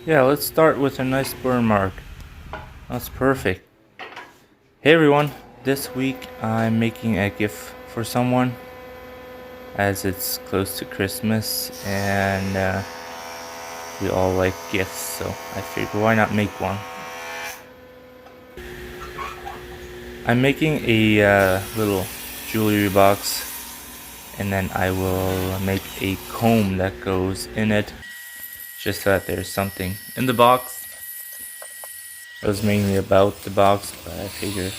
Yeah, let's start with a nice burn mark. That's perfect. Hey everyone, this week I'm making a gift for someone as it's close to Christmas and we all like gifts, so I figured why not make one. I'm making a little jewelry box and then I will make a comb that goes in it just so that there's something in the box. It was mainly about the box, but I figure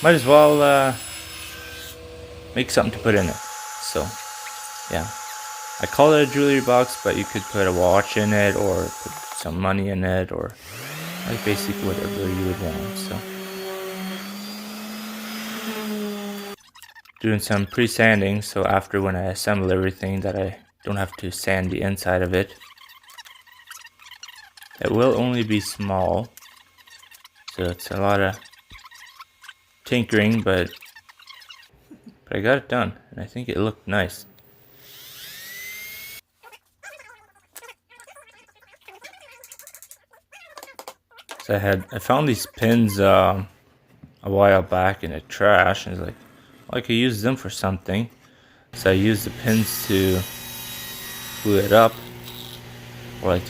might as well make something to put in it. So yeah, I call it a jewelry box, but you could put a watch in it or put some money in it or like basically whatever you would want. So doing some pre-sanding, so after when I assemble everything that I don't have to sand the inside of it. It will only be small, so it's a lot of tinkering, but I got it done and I think it looked nice. So I found these pins a while back in the trash, and it's like, well, I could use them for something. So I used the pins to glue it up, or like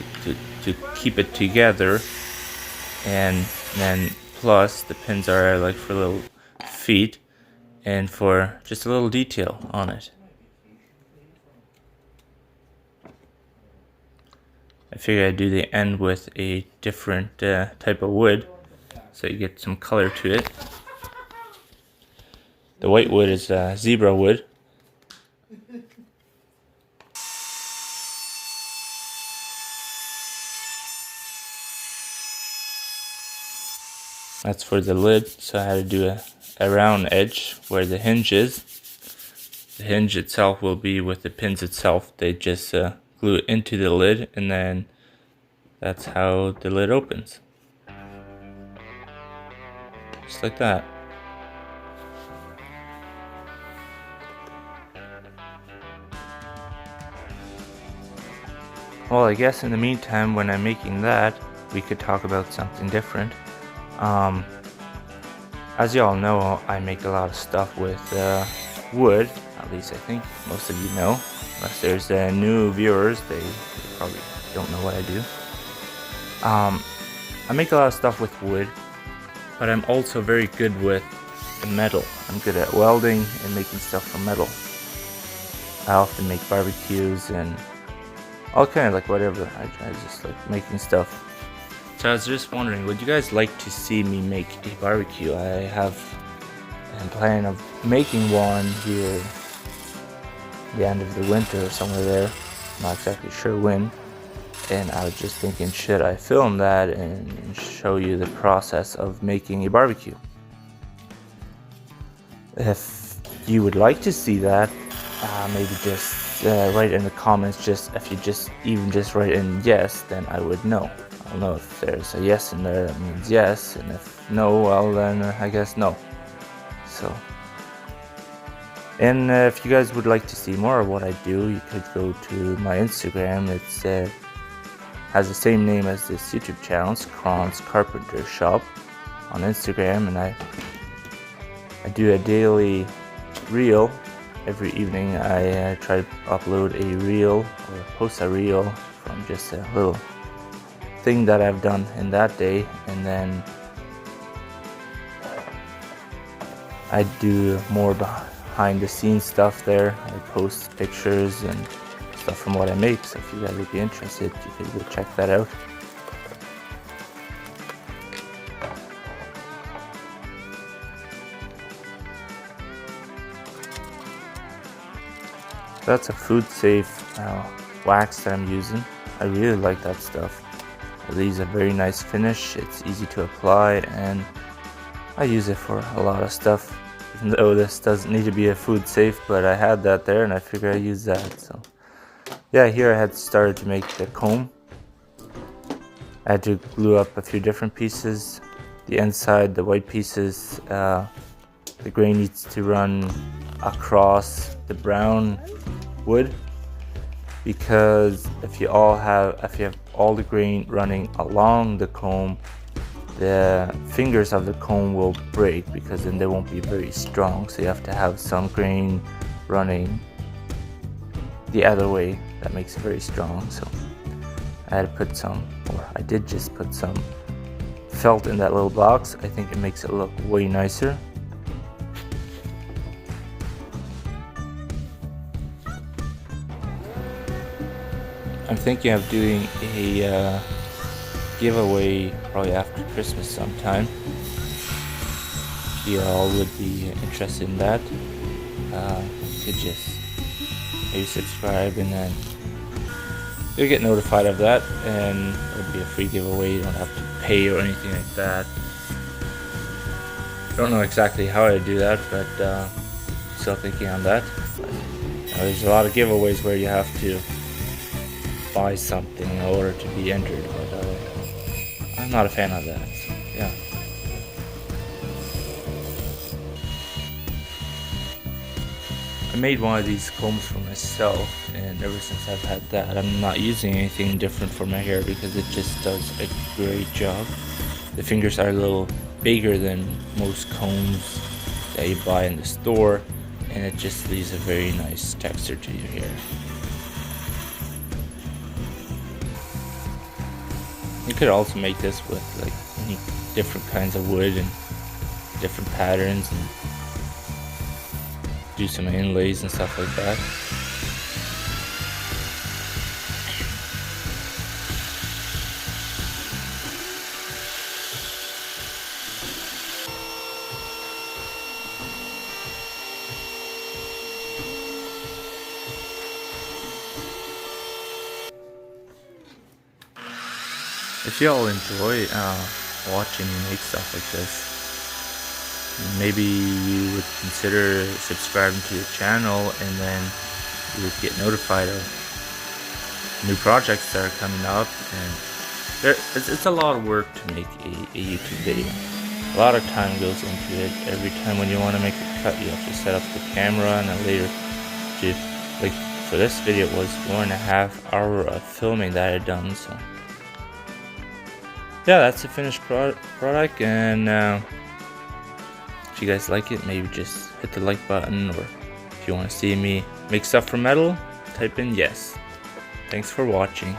to keep it together, and then plus the pins are like for little feet and for just a little detail on it. I figured I'd do the end with a different type of wood so you get some color to it. The white wood is zebra wood. That's for the lid, so I had to do a round edge where the hinge is. The hinge itself will be with the pins itself. They just glue it into the lid, and then that's how the lid opens. Just like that. Well, I guess in the meantime, when I'm making that, we could talk about something different. As you all know, I make a lot of stuff with wood. At least I think most of you know. Unless there's new viewers, they probably don't know what I do. I make a lot of stuff with wood, but I'm also very good with the metal. I'm good at welding and making stuff from metal. I often make barbecues and all kind of like whatever. I just like making stuff. So I was just wondering, would you guys like to see me make a barbecue? I have a plan of making one here the end of the winter or somewhere there. Not exactly sure when. And I was just thinking, should I film that and show you the process of making a barbecue? If you would like to see that, maybe just write in the comments. Just if you just write in yes, then I would know. I'll know if there's a yes in there, that means yes, and if no, well then I guess no. So, and if you guys would like to see more of what I do, you could go to my Instagram. It's has the same name as this YouTube channel. It's Kron's Carpenter Shop on Instagram, and I do a daily reel. Every evening I try to upload a reel or post a reel from just a little thing that I've done in that day, and then I do more behind the scenes stuff there. I post pictures and stuff from what I make, so if you guys would be interested, you could go check that out. That's a food safe wax that I'm using. I really like that stuff. It leaves a very nice finish. It's easy to apply, and I use it for a lot of stuff. Even though this doesn't need to be a food safe, but I had that there and I figured I'd use that. So yeah, here I had started to make the comb. I had to glue up a few different pieces. The inside, the white pieces, the grain needs to run across the brown wood, because if you have all the grain running along the comb, the fingers of the comb will break, because then they won't be very strong. So you have to have some grain running the other way. That makes it very strong. So I had to put some, or I did just put some felt in that little box. I think it makes it look way nicer. I'm thinking of doing a giveaway probably after Christmas sometime. If you all would be interested in that, you could just maybe subscribe, and then you'll get notified of that, and it'll be a free giveaway. You don't have to pay or anything like that. I don't know exactly how I do that, but still thinking on that. There's a lot of giveaways where you have to buy something in order to be entered, but I'm not a fan of that. So, yeah. I made one of these combs for myself, and ever since I've had that, I'm not using anything different for my hair because it just does a great job. The fingers are a little bigger than most combs that you buy in the store, and it just leaves a very nice texture to your hair. You could also make this with like any different kinds of wood and different patterns, and do some inlays and stuff like that. If y'all enjoy watching me make stuff like this, maybe you would consider subscribing to the channel, and then you would get notified of new projects that are coming up. And it's a lot of work to make a YouTube video. A lot of time goes into it. Every time when you want to make a cut, you have to set up the camera, and then later like for this video, it was 1.5 hours of filming that I had done. So yeah, that's the finished product, and if you guys like it, maybe just hit the like button, or if you want to see me make stuff from metal, type in yes. Thanks for watching.